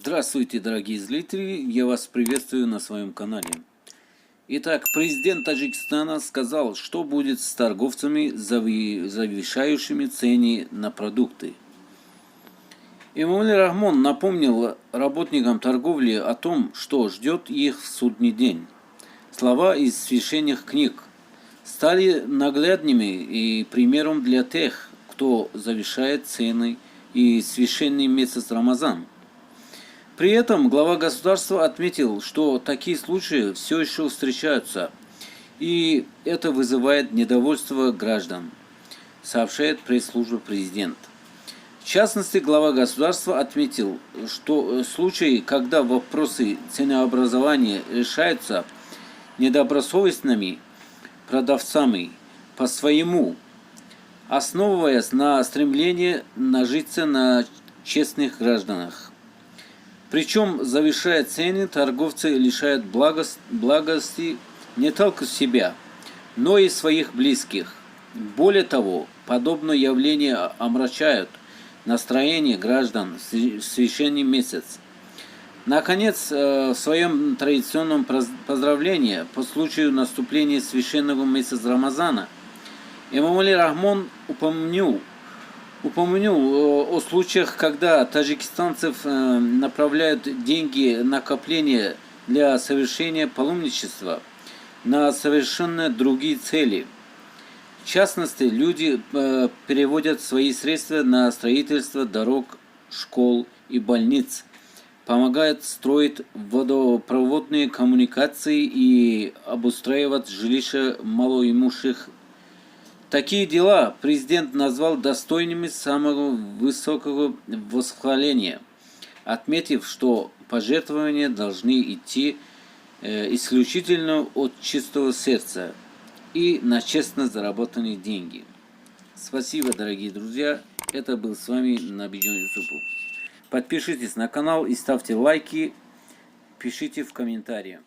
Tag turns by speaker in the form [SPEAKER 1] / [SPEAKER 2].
[SPEAKER 1] Здравствуйте, дорогие зрители! Я вас приветствую на своем канале. Итак, президент Таджикистана сказал, что будет с торговцами, завышающими цены на продукты. Эмомали Рахмон напомнил работникам торговли о том, что ждет их в судный день. Слова из священных книг стали наглядными и примером для тех, кто завышает цены и священный месяц Рамазан. При этом глава государства отметил, что такие случаи все еще встречаются, и это вызывает недовольство граждан, сообщает пресс-служба президента. В частности, глава государства отметил, что случаи, когда вопросы ценообразования решаются недобросовестными продавцами по своему, основываясь на стремлении нажиться на честных гражданах. Причем, завышая цены, торговцы лишают благости не только себя, но и своих близких. Более того, подобное явление омрачает настроение граждан в священный месяц. Наконец, в своем традиционном поздравлении по случаю наступления священного месяца Рамазана Эмомали Рахмон упомянул о случаях, когда таджикистанцев направляют деньги накопления для совершения паломничества на совершенно другие цели. В частности, люди переводят свои средства на строительство дорог, школ и больниц, помогают строить водопроводные коммуникации и обустраивать жилища малоимущих. Такие дела президент назвал достойными самого высокого восхваления, отметив, что пожертвования должны идти исключительно от чистого сердца и на честно заработанные деньги. Спасибо, дорогие друзья. Это был с вами Набиджон Юсупов. Подпишитесь на канал и ставьте лайки, пишите в комментариях.